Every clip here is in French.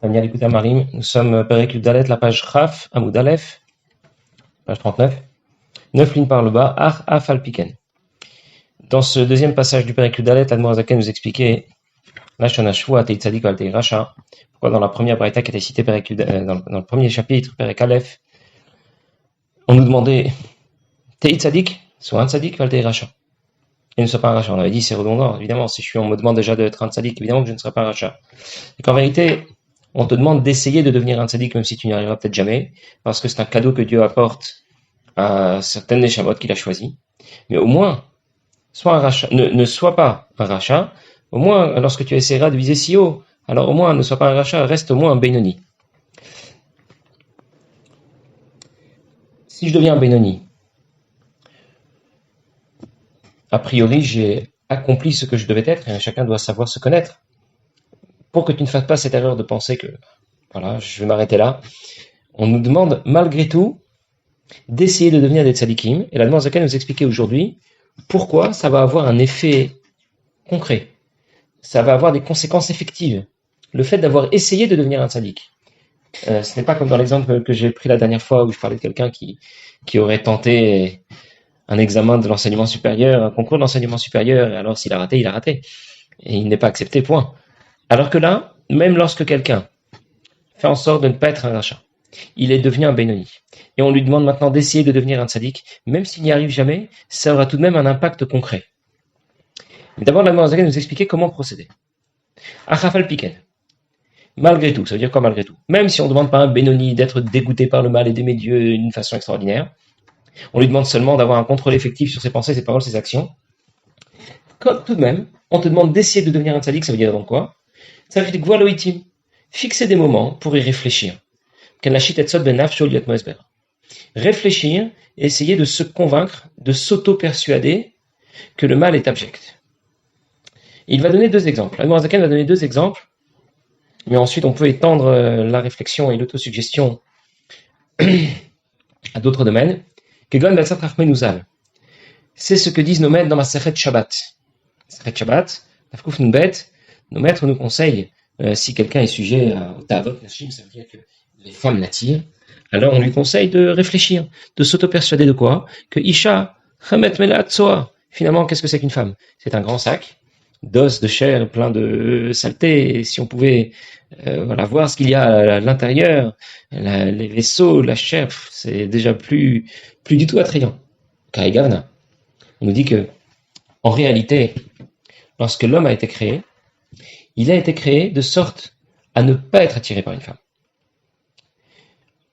Daniel écoute Marim, nous sommes Perek Yudalet, la page Chaf, Amoud Aleph, page 39, 9 lignes par le bas, Ach Af Alpiken. Dans ce deuxième passage du Perek Yudalet, l'Admorazaken nous expliquait Lashon Shvuah Tei Tzadik Val Tei Rasha. Pourquoi dans la première braïta qui était citée dans le premier chapitre, Perek Aleph, on nous demandait Tei Tzadik, soit un Tzadik Val Tei Rasha. Et ne sois pas un Rasha. On avait dit c'est redondant, évidemment. Si on me demande déjà d'être un Tzadik, évidemment que je ne serai pas un Rasha. Et qu'en vérité, on te demande d'essayer de devenir un tzaddik, même si tu n'y arriveras peut-être jamais, parce que c'est un cadeau que Dieu apporte à certaines neshamot qu'il a choisies. Mais au moins, sois un rachat, ne sois pas un rachat. Au moins, lorsque tu essaieras de viser si haut, alors au moins, ne sois pas un rachat, reste au moins un Benoni. Si je deviens un Benoni, a priori, j'ai accompli ce que je devais être, et chacun doit savoir se connaître. Pour que tu ne fasses pas cette erreur de penser que, voilà, je vais m'arrêter là, on nous demande, malgré tout, d'essayer de devenir des tzadikim. Et la demande Zaken nous expliquer aujourd'hui pourquoi ça va avoir un effet concret. Ça va avoir des conséquences effectives. Le fait d'avoir essayé de devenir un tzadik. Ce n'est pas comme dans l'exemple que j'ai pris la dernière fois où je parlais de quelqu'un qui aurait tenté un examen de l'enseignement supérieur, un concours d'enseignement supérieur, et alors s'il a raté, il a raté. Et il n'est pas accepté, point. Alors que là, même lorsque quelqu'un fait en sorte de ne pas être un rachat, il est devenu un Benoni. Et on lui demande maintenant d'essayer de devenir un tzaddik, même s'il n'y arrive jamais, ça aura tout de même un impact concret. Mais d'abord, la Zaken nous expliquer comment procéder. Achafal Piken. Malgré tout, ça veut dire quoi malgré tout? Même si on ne demande pas à un Benoni d'être dégoûté par le mal et d'aimer Dieu d'une façon extraordinaire, on lui demande seulement d'avoir un contrôle effectif sur ses pensées, ses paroles, ses actions. Comme tout de même, on te demande d'essayer de devenir un tzaddik, ça veut dire donc quoi? Ça veut dire quoi l'oïtim? Fixer des moments pour y réfléchir. Réfléchir et essayer de se convaincre, de s'auto-persuader que le mal est abject. Il va donner deux exemples. L'Admor Zaken va donner deux exemples, mais ensuite on peut étendre la réflexion et l'autosuggestion à d'autres domaines. C'est ce que disent nos maîtres dans ma Masechet Shabbat. Masechet Shabbat, nos maîtres nous conseillent, si quelqu'un est sujet au Ta'avot Nashim, ça veut dire que les femmes l'attirent, alors on lui conseille de réfléchir, de s'auto-persuader de quoi? Que Isha, Chamet Melat Tsoa. Finalement, qu'est-ce que c'est qu'une femme? C'est un grand sac d'os, de chair, plein de saleté. Et si on pouvait voir ce qu'il y a à l'intérieur, les vaisseaux, la chair, c'est déjà plus du tout attrayant. Kaigavna. On nous dit que, en réalité, lorsque l'homme a été créé, il a été créé de sorte à ne pas être attiré par une femme.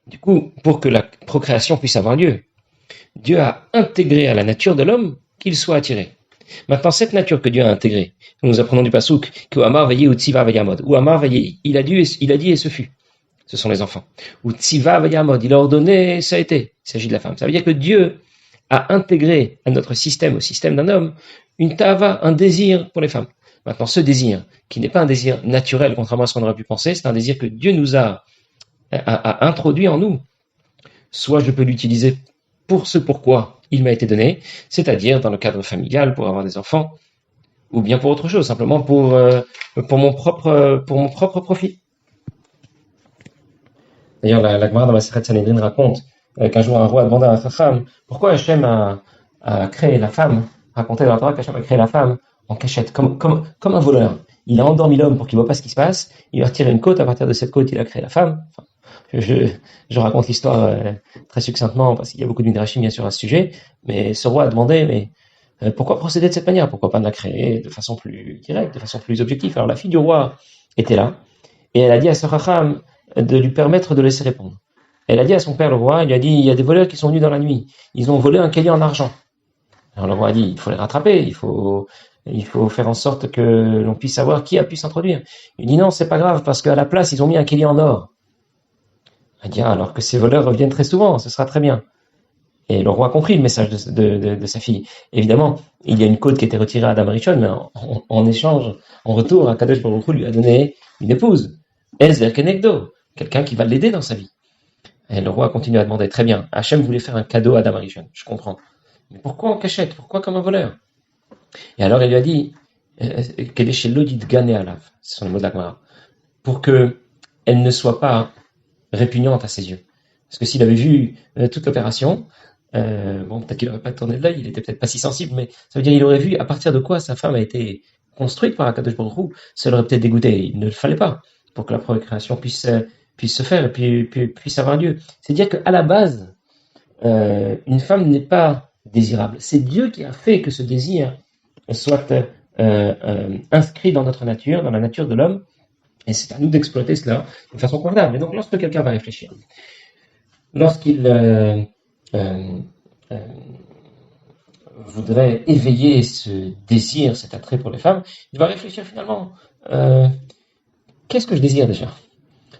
Du coup, pour que la procréation puisse avoir lieu, Dieu a intégré à la nature de l'homme qu'il soit attiré. Maintenant, cette nature que Dieu a intégrée, nous apprenons du Passouk, que Amar veillait ou Tziva Vayamod, ou Amar veillait, il a dit et ce fut. Ce sont les enfants. Ou Tziva Vayamod, il a ordonné, ça a été. Il s'agit de la femme. Ça veut dire que Dieu a intégré à notre système, au système d'un homme, une tava, un désir pour les femmes. Maintenant, ce désir, qui n'est pas un désir naturel, contrairement à ce qu'on aurait pu penser, c'est un désir que Dieu nous a introduit en nous. Soit je peux l'utiliser pour ce pourquoi il m'a été donné, c'est-à-dire dans le cadre familial, pour avoir des enfants, ou bien pour autre chose, simplement pour mon propre profit. D'ailleurs, la Gemara dans la Masechet Sanhedrin raconte qu'un jour un roi a demandé à un Chacham pourquoi Hachem a créé la femme, racontait dans la Torah qu'Hachem a créé la femme en cachette, comme un voleur. Il a endormi l'homme pour qu'il ne voit pas ce qui se passe, il a retiré une côte, à partir de cette côte, il a créé la femme. Enfin, je raconte l'histoire très succinctement, parce qu'il y a beaucoup de midrashim bien sûr à ce sujet, mais ce roi a demandé, mais pourquoi procéder de cette manière? Pourquoi pas la créer de façon plus directe, de façon plus objective? Alors la fille du roi était là, et elle a dit à ce Chacham de lui permettre de laisser répondre. Elle a dit à son père, le roi, il lui a dit, il y a des voleurs qui sont venus dans la nuit, ils ont volé un kéli en argent. Alors le roi a dit, il faut les rattraper, il faut faire en sorte que l'on puisse savoir qui a pu s'introduire. Il dit non, c'est pas grave, parce qu'à la place, ils ont mis un kéli en or. Il dit, alors que ces voleurs reviennent très souvent, ce sera très bien. Et le roi a compris le message de sa fille. Évidemment, il y a une côte qui a été retirée à Adam Rishon, mais en échange, en retour, Kadosh Baruch Hu lui a donné une épouse. Ezer Kenegdo, quelqu'un qui va l'aider dans sa vie. Et le roi a continué à demander, très bien, Hachem voulait faire un cadeau à Adam Rishon, je comprends. Mais pourquoi en cachette? Pourquoi comme un voleur? Et alors il lui a dit, quel est chez l'audit gagné à l'ave, ce sont les mots de la Gemara, pour que elle ne soit pas répugnante à ses yeux. Parce que s'il avait vu toute l'opération, bon, peut-être qu'il n'aurait pas tourné de l'œil, il était peut-être pas si sensible, mais ça veut dire qu'il aurait vu à partir de quoi sa femme a été construite par Akadosh Baruch Hu, ça l'aurait peut-être dégoûté. Il ne le fallait pas pour que la procréation puisse se faire et puis puisse avoir lieu. C'est dire qu'à la base, une femme n'est pas désirable. C'est Dieu qui a fait que ce désir soit inscrit dans notre nature, dans la nature de l'homme, et c'est à nous d'exploiter cela de façon convenable. Et donc, lorsque quelqu'un va réfléchir, lorsqu'il euh, voudrait éveiller ce désir, cet attrait pour les femmes, il va réfléchir finalement, qu'est-ce que je désire déjà?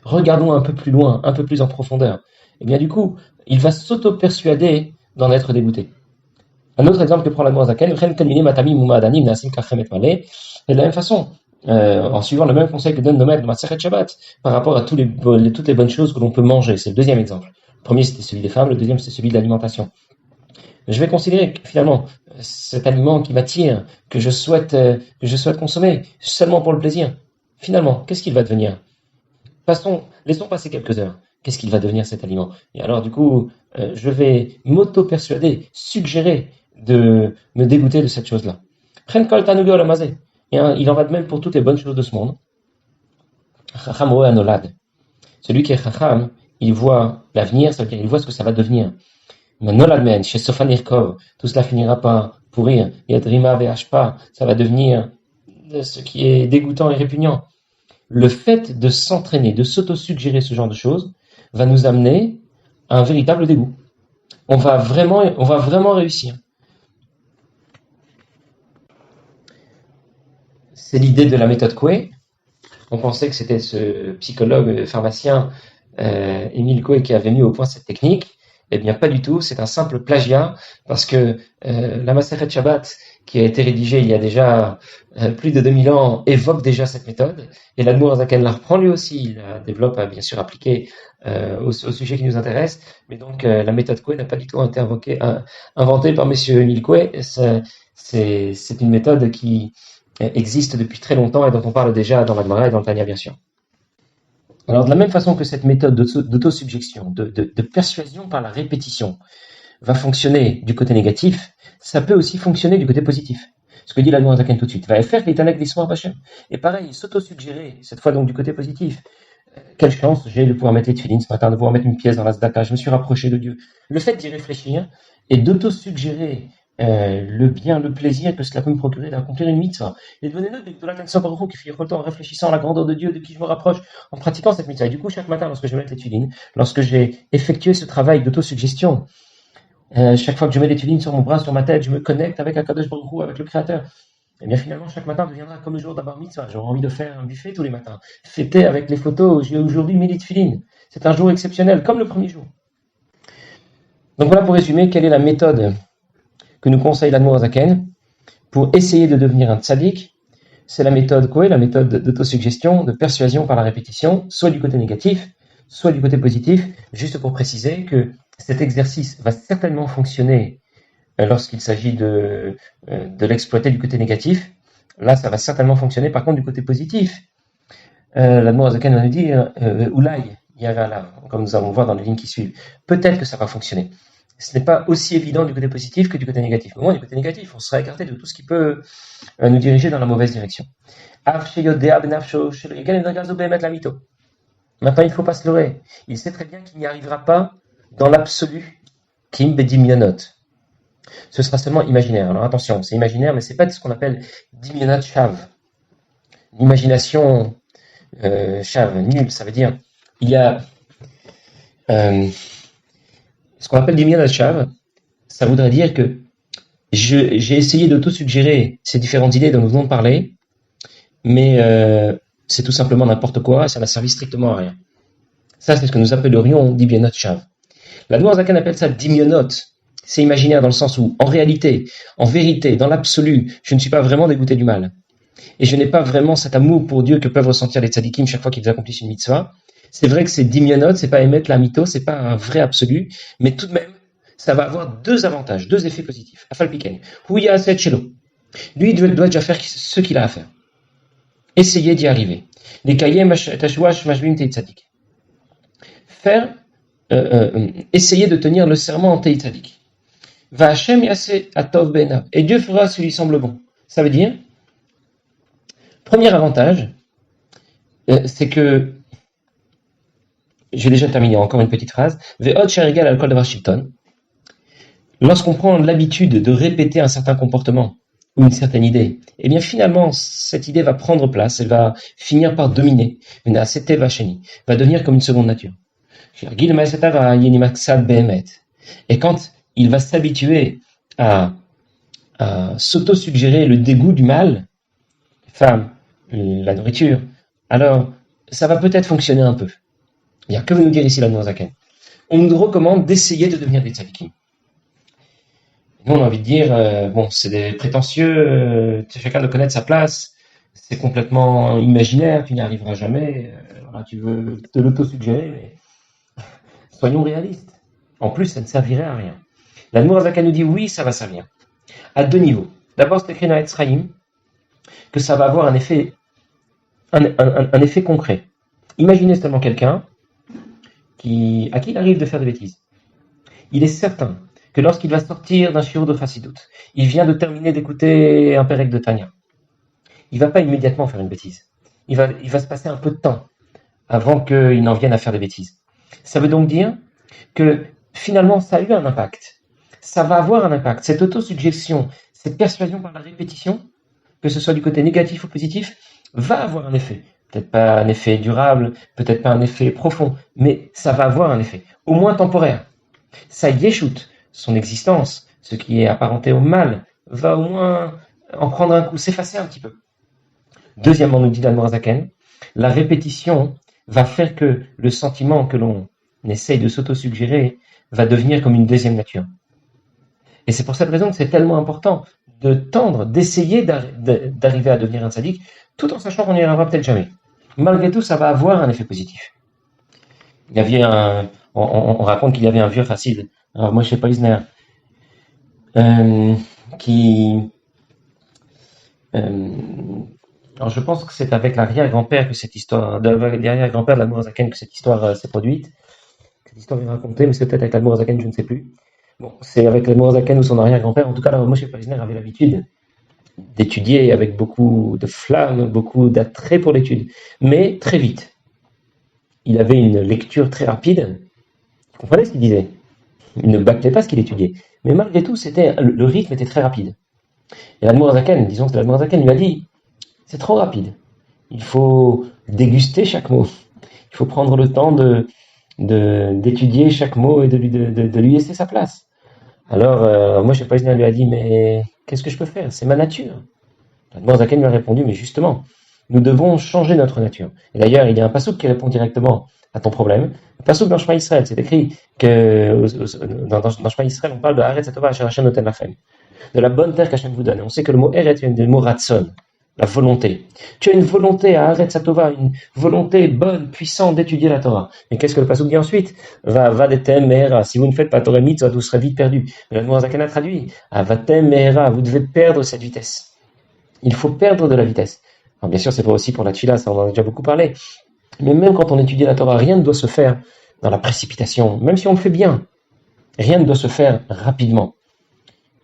Regardons un peu plus loin, un peu plus en profondeur. Et bien du coup, il va s'auto-persuader d'en être dégoûté. Un autre exemple que prend la Zaken, et de la même façon, en suivant le même conseil que donne Nomed dans Masechet Shabbat, par rapport à toutes les bonnes choses que l'on peut manger. C'est le deuxième exemple. Le premier, c'était celui des femmes, le deuxième, c'est celui de l'alimentation. Je vais considérer que finalement, cet aliment qui m'attire, que je souhaite consommer, seulement pour le plaisir, finalement, qu'est-ce qu'il va devenir? Laissons passer quelques heures. Qu'est-ce qu'il va devenir cet aliment? Et alors, du coup, je vais m'auto-persuader, suggérer de me dégoûter de cette chose-là. Pren kol tanugo olamazé. Il en va de même pour toutes les bonnes choses de ce monde. Chacham roe anolad. Celui qui est chacham, il voit l'avenir, ça veut dire il voit ce que ça va devenir. Mais nolad men, chez Sofanirkov, tout cela finira par pourrir. Yadrima ve'ashpa, ça va devenir ce qui est dégoûtant et répugnant. Le fait de s'entraîner, de s'auto-suggérer ce genre de choses, va nous amener à un véritable dégoût. On va vraiment réussir. C'est l'idée de la méthode Coué. On pensait que c'était ce psychologue pharmacien Émile Coué qui avait mis au point cette technique. Eh bien, pas du tout. C'est un simple plagiat parce que la Masechet Shabbat, qui a été rédigée il y a déjà plus de 2000 ans, évoque déjà cette méthode. Et l'Admour Zaken la reprend lui aussi. Il la développe, bien sûr, appliquée au sujet qui nous intéresse. Mais donc, la méthode Coué n'a pas du tout été inventée par monsieur Émile Coué. C'est une méthode qui existe depuis très longtemps et dont on parle déjà dans la Gemara et dans le Tanya, bien sûr. Alors, de la même façon que cette méthode d'autosuggestion, de persuasion par la répétition, va fonctionner du côté négatif, ça peut aussi fonctionner du côté positif. Ce que dit la Zaken tout de suite. Va faire l'itanek d'Ismar Bachem. Et pareil, s'autosuggérer, cette fois donc du côté positif. Quelle chance j'ai de pouvoir mettre les tefilines ce matin, de pouvoir mettre une pièce dans la tzedaka, je me suis rapproché de Dieu. Le fait d'y réfléchir et d'autosuggérer le bien, le plaisir que cela peut me procurer d'accomplir une mitzvah. Et devenez-le de la Kansah Baruch qui fait le temps en réfléchissant à la grandeur de Dieu, de qui je me rapproche, en pratiquant cette mitzvah. Et du coup, chaque matin, lorsque je mets les tefilines, lorsque j'ai effectué ce travail d'autosuggestion, chaque fois que je mets les tefilines sur mon bras, sur ma tête, je me connecte avec Akadosh Baruch Hu, avec le Créateur. Et bien finalement, chaque matin deviendra comme le jour d'Abar Mitzvah. J'aurai envie de faire un buffet tous les matins, fêter avec les photos. J'ai aujourd'hui mis les tefilines. C'est un jour exceptionnel, comme le premier jour. Donc voilà pour résumer, quelle est la méthode que nous conseille l'Admour Zaken pour essayer de devenir un tzaddik. C'est la méthode Coué, la méthode d'autosuggestion, de persuasion par la répétition, soit du côté négatif, soit du côté positif, juste pour préciser que cet exercice va certainement fonctionner lorsqu'il s'agit de l'exploiter du côté négatif. Là, ça va certainement fonctionner par contre du côté positif. L'Admour Zaken va nous dire Oulaï, Yavala, comme nous allons voir dans les lignes qui suivent. Peut-être que ça va fonctionner. Ce n'est pas aussi évident du côté positif que du côté négatif. Au moins, du côté négatif, on sera écarté de tout ce qui peut nous diriger dans la mauvaise direction. Maintenant, il ne faut pas se leurrer. Il sait très bien qu'il n'y arrivera pas dans l'absolu. Kim bedimionot. Ce sera seulement imaginaire. Alors attention, c'est imaginaire, mais ce n'est pas ce qu'on appelle dimionat shav. L'imagination shav, nul, ça veut dire il y a ce qu'on appelle dimionat shav, ça voudrait dire que j'ai essayé d'auto-suggérer ces différentes idées dont nous venons de parler, mais c'est tout simplement n'importe quoi et ça n'a servi strictement à rien. Ça, c'est ce que nous appellerions dimionat shav. La Noire Zaken appelle ça dimionot. C'est imaginaire dans le sens où, en réalité, en vérité, dans l'absolu, je ne suis pas vraiment dégoûté du mal. Et je n'ai pas vraiment cet amour pour Dieu que peuvent ressentir les tzadikim chaque fois qu'ils accomplissent une mitzvah. C'est vrai que c'est dimionot, c'est pas émettre la mytho, c'est pas un vrai absolu, mais tout de même, ça va avoir deux avantages, deux effets positifs. Afalpiken. Lui, il doit déjà faire ce qu'il a à faire. Essayer d'y arriver. Les kayem tashwash mashvim teit tzadik. Faire, essayer de tenir le serment en teit tzadik. Va Hashem yaseh atov be'enav. Et Dieu fera ce qui lui semble bon. Ça veut dire, premier avantage, c'est que, j'ai déjà terminé encore une petite phrase, ve'od sherigal al-kol davar shilton. Lorsqu'on prend l'habitude de répéter un certain comportement ou une certaine idée, eh bien finalement, cette idée va prendre place, elle va finir par dominer, va devenir comme une seconde nature. Et quand il va s'habituer à s'auto-suggérer le dégoût du mal, les femmes, la nourriture, alors ça va peut-être fonctionner un peu. Que veut nous dire ici la Noazaken? On nous recommande d'essayer de devenir des tzadikim. Nous, on a envie de dire, c'est des prétentieux, chacun doit connaître sa place, c'est complètement imaginaire, tu n'y arriveras jamais, tu veux te l'auto-suggérer, mais soyons réalistes. En plus, ça ne servirait à rien. La Noazaken nous dit oui, ça va servir. À deux niveaux. D'abord, c'est écrit dans Etzraïm que ça va avoir un effet concret. Imaginez seulement quelqu'un à qui il arrive de faire des bêtises. Il est certain que lorsqu'il va sortir d'un shiur de Chassidut, il vient de terminer d'écouter un Perek de Tanya. Il ne va pas immédiatement faire une bêtise. Il va se passer un peu de temps avant qu'il n'en vienne à faire des bêtises. Ça veut donc dire que finalement, ça a eu un impact. Ça va avoir un impact. Cette autosuggestion, cette persuasion par la répétition, que ce soit du côté négatif ou positif, va avoir un effet. Peut-être pas un effet durable, peut-être pas un effet profond, mais ça va avoir un effet, au moins temporaire. Ça yéchoute, son existence, ce qui est apparenté au mal, va au moins en prendre un coup, s'effacer un petit peu. Deuxièmement, nous dit l'Admor Zaken, la répétition va faire que le sentiment que l'on essaye de s'auto-suggérer va devenir comme une deuxième nature. Et c'est pour cette raison que c'est tellement important de tendre, d'essayer d'arriver à devenir un tzaddik, tout en sachant qu'on n'y arrivera peut-être jamais. Malgré tout, ça va avoir un effet positif. Il y avait on raconte qu'il y avait un vieux chassid, alors Moshe Paisner, alors je pense que c'est avec l'arrière-grand-père que cette histoire, l'arrière-grand-père de l'Admor Zaken que cette histoire s'est produite. Cette histoire est racontée, mais c'est peut-être avec l'Admor Zaken, je ne sais plus. Bon, c'est avec l'Admor Zaken ou son arrière-grand-père. En tout cas, Moshe Paisner avait l'habitude d'étudier avec beaucoup de flamme, beaucoup d'attrait pour l'étude, mais très vite. Il avait une lecture très rapide, il comprenait ce qu'il disait, il ne bâclait pas ce qu'il étudiait, mais malgré tout, le rythme était très rapide. Et l'Admor Zaken, disons que l'Admor Zaken lui a dit, c'est trop rapide, il faut déguster chaque mot, il faut prendre le temps d'étudier chaque mot et de lui laisser sa place. Alors, moi, je sais pas, il lui a dit, mais qu'est-ce que je peux faire? C'est ma nature. L'Admor Zaken lui a répondu, mais justement, nous devons changer notre nature. Et d'ailleurs, il y a un passouk qui répond directement à ton problème. Le passouk dans Shema Israël, c'est écrit que dans Shema Israël, on parle de Haaretz Hatova Asher Hashem Noten Lachem, de la bonne terre qu'Hashem vous donne. Et on sait que le mot Eretz vient du mot Ratson, la volonté. Tu as une volonté à Haaretz Hatova, une volonté bonne, puissante d'étudier la Torah. Mais qu'est-ce que le passouk dit ensuite? Vatem Mehera. Si vous ne faites pas Torah Mitzvot, vous serez vite perdu. Mais l'Admor Zaken a traduit. Vatem Mehera. Vous devez perdre cette vitesse. Il faut perdre de la vitesse. Alors bien sûr, c'est pas aussi pour la tfila, ça on en a déjà beaucoup parlé. Mais même quand on étudie la Torah, rien ne doit se faire dans la précipitation. Même si on le fait bien, rien ne doit se faire rapidement.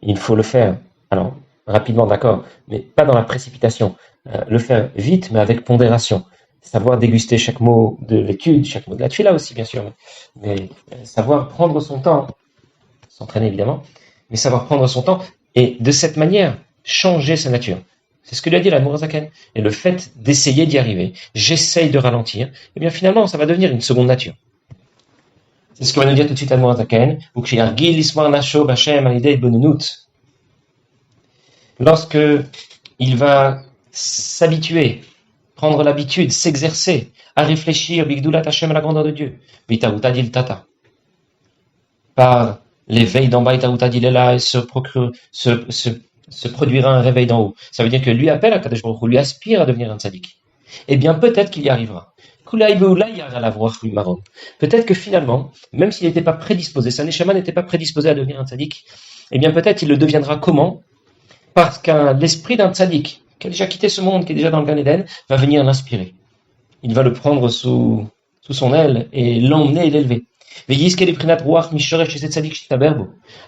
Il faut le faire, alors rapidement d'accord, mais pas dans la précipitation. Le faire vite, mais avec pondération. Savoir déguster chaque mot de l'étude, chaque mot de la tfila aussi, bien sûr. Mais savoir prendre son temps, s'entraîner évidemment, mais savoir prendre son temps et de cette manière changer sa nature. C'est ce que lui a dit l'Admor Zaken. Et le fait d'essayer d'y arriver, j'essaye de ralentir, et bien finalement, ça va devenir une seconde nature. C'est ce que va nous dire tout de suite l'Admor Zaken. Lorsque il va s'habituer, prendre l'habitude, s'exercer, à réfléchir, Bigdulat Hashem, à la grandeur de Dieu, Vitaoutadil Tata, par l'éveil d'en bas, Vitaoutadil est là, et se produira un réveil d'en haut. Ça veut dire que lui appelle à Kadosh Baruch Hu, lui aspire à devenir un tzaddik. Eh bien, peut-être qu'il y arrivera. Peut-être que finalement, même s'il n'était pas prédisposé, sa neshama n'était pas prédisposé à devenir un tzaddik, eh bien, peut-être il le deviendra comment? Parce que l'esprit d'un tzaddik, qui a déjà quitté ce monde, qui est déjà dans le Gan Eden, va venir l'inspirer. il va le prendre sous son aile et l'emmener et l'élever.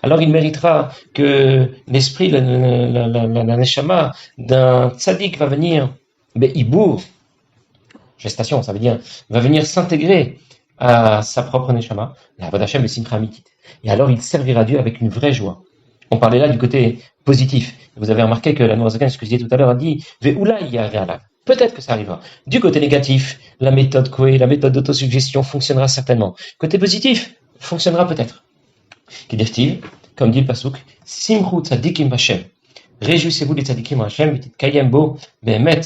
Alors il méritera que l'esprit, la neshama d'un tzaddik va venir, ibour, gestation, ça veut dire, va venir s'intégrer à sa propre neshama, la avodat Hashem besimcha amitit. Et alors il servira Dieu avec une vraie joie. On parlait là du côté positif. Vous avez remarqué que la Noirzagan, ce que je disais tout à l'heure, a dit Ve'oula ya'ala. Peut-être que ça arrivera. Du côté négatif, la méthode Coué, la méthode d'autosuggestion fonctionnera certainement. Côté positif, fonctionnera peut-être. Kedirtiv, comme dit le Pasuk, Simchu tzadikim Hashem. Réjouissez-vous des tzadikim Hashem, petit kayembo, behemet.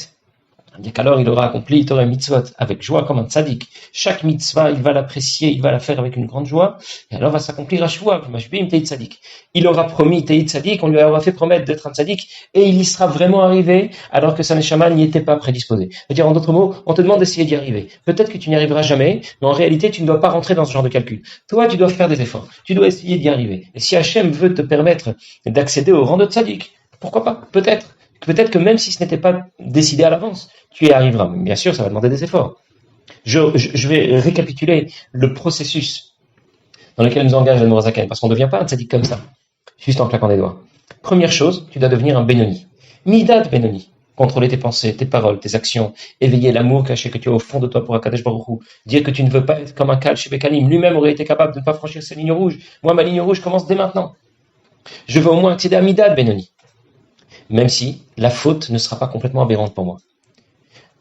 C'est-à-dire qu'alors il aura accompli Torah mitzvot avec joie comme un tzaddik. Chaque mitzvah, il va l'apprécier, il va la faire avec une grande joie, et alors va s'accomplir Hashua, mashbim tei tzaddik. Il aura promis tei tzaddik, on lui aura fait promettre d'être un tzaddik, et il y sera vraiment arrivé, alors que sa neshama n'y était pas prédisposé. C'est-à-dire, en d'autres mots, on te demande d'essayer d'y arriver. Peut-être que tu n'y arriveras jamais, mais en réalité, tu ne dois pas rentrer dans ce genre de calcul. Toi, tu dois faire des efforts. Tu dois essayer d'y arriver. Et si Hachem veut te permettre d'accéder au rang de tzaddik, pourquoi pas? Peut-être. Peut-être que même si ce n'était pas décidé à l'avance, tu y arriveras. Mais bien sûr, ça va demander des efforts. Je vais récapituler le processus dans lequel nous engage le Zaken, parce qu'on ne devient pas un tzaddik comme ça, juste en claquant des doigts. Première chose, tu dois devenir un Benoni. Midat Benoni. Contrôler tes pensées, tes paroles, tes actions, éveiller l'amour caché que tu as au fond de toi pour Akadosh Baruch Hu. Dire que tu ne veux pas être comme un Kal Shebekalim. Lui-même aurait été capable de ne pas franchir ses lignes rouges. Moi, ma ligne rouge commence dès maintenant. Je veux au moins accéder à Midat Benoni. Même si la faute ne sera pas complètement aberrante pour moi.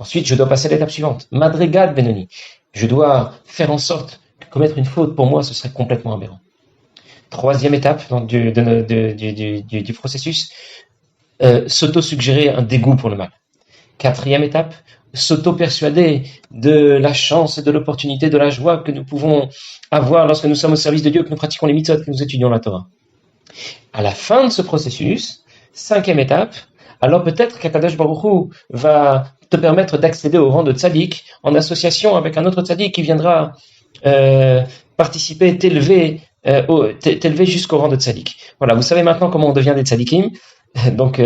Ensuite, je dois passer à l'étape suivante. Madrigal Benoni. Je dois faire en sorte que commettre une faute, pour moi, ce serait complètement aberrant. Troisième étape du processus, s'auto-suggérer un dégoût pour le mal. Quatrième étape, s'auto-persuader de la chance, de l'opportunité, de la joie que nous pouvons avoir lorsque nous sommes au service de Dieu, que nous pratiquons les mitzvot, que nous étudions la Torah. À la fin de ce processus, cinquième étape, alors peut-être qu'Akadosh Baruch Hu va te permettre d'accéder au rang de tzaddik en association avec un autre tzaddik qui viendra participer, t'élever jusqu'au rang de tzaddik. Voilà, vous savez maintenant comment on devient des tzaddikim. Donc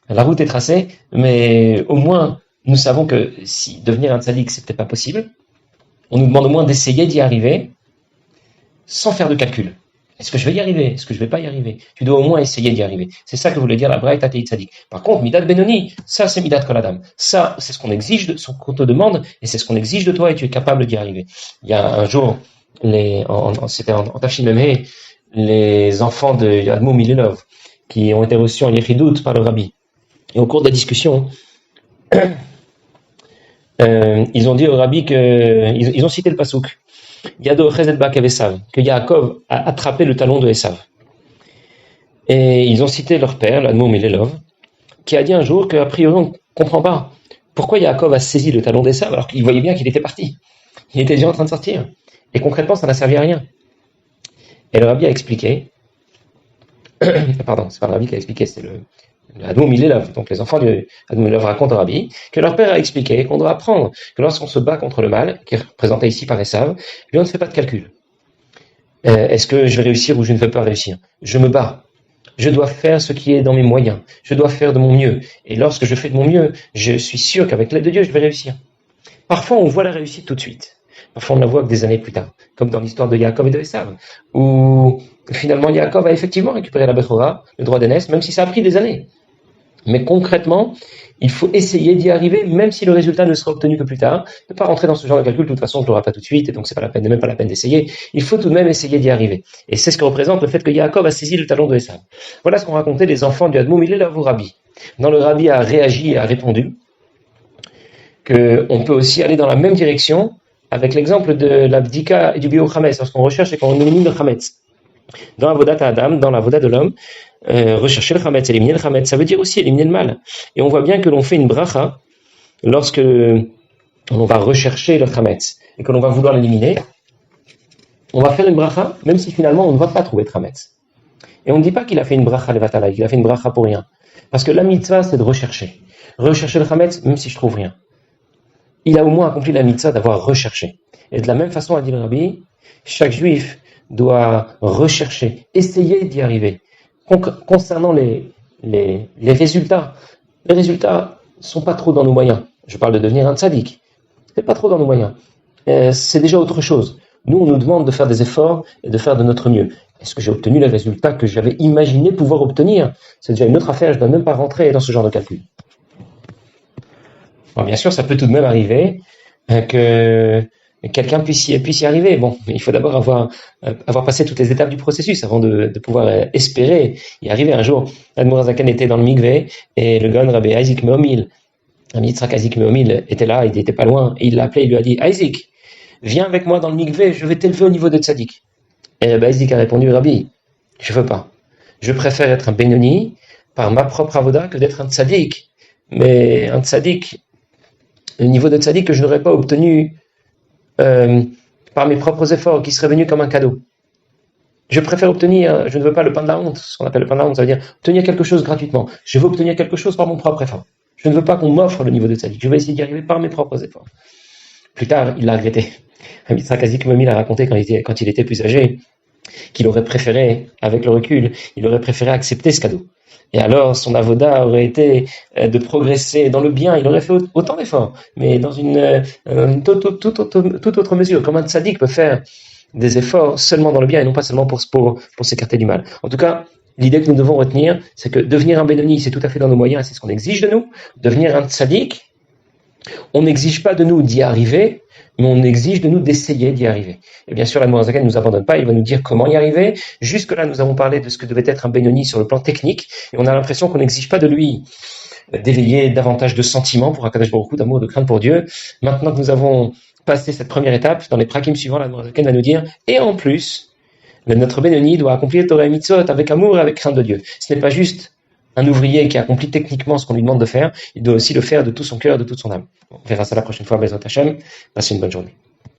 la route est tracée, mais au moins nous savons que si devenir un tzaddik c'est peut-être pas possible, on nous demande au moins d'essayer d'y arriver sans faire de calcul. Est-ce que je vais y arriver? Est-ce que je vais pas y arriver? Tu dois au moins essayer d'y arriver. C'est ça que voulait dire la Braïta Tei Tzadik. Par contre, Midat Benoni, ça c'est Midat Kol Adam. Ça, c'est ce qu'on exige, ce qu'on te demande, et c'est ce qu'on exige de toi, et tu es capable d'y arriver. Il y a un jour, c'était en Tafshin Memhe, les enfants de Admou Milelov, qui ont été reçus en Yechidout par le Rabbi. Et au cours de la discussion, ils ont dit au Rabbi ils ont cité le Pasuk. Yado Chesed Ba'akev Esav, que Yaakov a attrapé le talon de Esav. Et ils ont cité leur père, l'Admor Milelov, qui a dit un jour qu'a priori on ne comprend pas pourquoi Yaakov a saisi le talon d'Esav alors qu'il voyait bien qu'il était parti. Il était déjà en train de sortir. Et concrètement, ça n'a servi à rien. Et le Rabbi a expliqué, pardon, c'est pas le Rabbi qui a expliqué, c'est le Admor Milelov. Donc les enfants de Admor Milelov racontent au Rabbi que leur père a expliqué qu'on doit apprendre que lorsqu'on se bat contre le mal, qui est représenté ici par Esav, on ne fait pas de calcul. Est-ce que je vais réussir ou je ne vais pas réussir? Je me bats. Je dois faire ce qui est dans mes moyens. Je dois faire de mon mieux. Et lorsque je fais de mon mieux, je suis sûr qu'avec l'aide de Dieu, je vais réussir. Parfois, on voit la réussite tout de suite. Parfois, on la voit que des années plus tard. Comme dans l'histoire de Yaakov et de Esav, où finalement Yaakov a effectivement récupéré la Bechora, le droit d'aînesse, même si ça a pris des années. Mais concrètement, il faut essayer d'y arriver, même si le résultat ne sera obtenu que plus tard. Ne pas rentrer dans ce genre de calcul, de toute façon, je ne l'aurai pas tout de suite, et donc c'est même pas la peine d'essayer. Il faut tout de même essayer d'y arriver. Et c'est ce que représente le fait que Yaakov a saisi le talon de Esav. Voilà ce qu'ont raconté les enfants du Admor Milelov au Rabbi. Dans le Rabbi a réagi et a répondu qu'on peut aussi aller dans la même direction avec l'exemple de l'abdika et du bio-chametz, lorsqu'on recherche et qu'on élimine le chametz. Dans la Avodat Adam, dans la Avodat de l'homme, rechercher le chametz, éliminer le chametz, ça veut dire aussi éliminer le mal. Et on voit bien que l'on fait une bracha lorsque on va rechercher le chametz et que l'on va vouloir l'éliminer. On va faire une bracha, même si finalement on ne va pas trouver le chametz. Et on ne dit pas qu'il a fait une bracha levatala, qu'il a fait une bracha pour rien. Parce que la mitzvah, c'est de rechercher. Rechercher le chametz, même si je trouve rien. Il a au moins accompli la mitzvah d'avoir recherché. Et de la même façon, a dit le Rabbi, chaque juif doit rechercher, essayer d'y arriver. Concernant les résultats, les résultats sont pas trop dans nos moyens. Je parle de devenir un tzaddik. C'est pas trop dans nos moyens. C'est déjà autre chose. Nous, on nous demande de faire des efforts et de faire de notre mieux. Est-ce que j'ai obtenu les résultats que j'avais imaginé pouvoir obtenir? C'est déjà une autre affaire, je ne dois même pas rentrer dans ce genre de calcul. Bon, bien sûr, ça peut tout de même arriver que quelqu'un puisse y arriver. Bon, il faut d'abord avoir passé toutes les étapes du processus avant de pouvoir espérer y arriver. Un jour, Admour Zaken était dans le mikvé et le Gaon Rabbi Isaac Meomil, Rabbi Yitzhak Isaac Meomil était là, il n'était pas loin, et il l'a appelé, il lui a dit « Isaac, viens avec moi dans le mikvé, je vais t'élever au niveau de Tzadik. » Et Rabbi Isaac a répondu « Rabbi, je veux pas. Je préfère être un Benoni par ma propre avoda que d'être un Tzadik. Mais un Tzadik, le niveau de Tzadik que je n'aurais pas obtenu par mes propres efforts, qui serait venu comme un cadeau. Je préfère obtenir, je ne veux pas le pain de la honte, ce qu'on appelle le pain de la honte, ça veut dire obtenir quelque chose gratuitement. Je veux obtenir quelque chose par mon propre effort. Je ne veux pas qu'on m'offre le niveau de Tzadik. Je vais essayer d'y arriver par mes propres efforts. Plus tard, il l'a regretté. Yitzhak Isaac Meomil a raconté quand il était plus âgé qu'il aurait préféré, avec le recul, il aurait préféré accepter ce cadeau. Et alors, son avoda aurait été de progresser dans le bien. Il aurait fait autant d'efforts, mais dans une toute autre mesure. Comme un tzaddik peut faire des efforts seulement dans le bien et non pas seulement pour s'écarter du mal. En tout cas, l'idée que nous devons retenir, c'est que devenir un Benoni, c'est tout à fait dans nos moyens, c'est ce qu'on exige de nous. Devenir un tzaddik, on n'exige pas de nous d'y arriver, mais on exige de nous d'essayer d'y arriver. Et bien sûr, l'Admour Zaken ne nous abandonne pas, il va nous dire comment y arriver. Jusque-là, nous avons parlé de ce que devait être un Benoni sur le plan technique, et on a l'impression qu'on n'exige pas de lui d'éveiller davantage de sentiments pour Akadosh Baruch Hu, d'amour, de crainte pour Dieu. Maintenant que nous avons passé cette première étape, dans les prakim suivants, l'Admour Zaken va nous dire, et en plus, notre Benoni doit accomplir Torah et Mitzvot avec amour et avec crainte de Dieu. Ce n'est pas juste un ouvrier qui accomplit techniquement ce qu'on lui demande de faire, il doit aussi le faire de tout son cœur, de toute son âme. On verra ça la prochaine fois, Bezrat Hashem. Passez une bonne journée.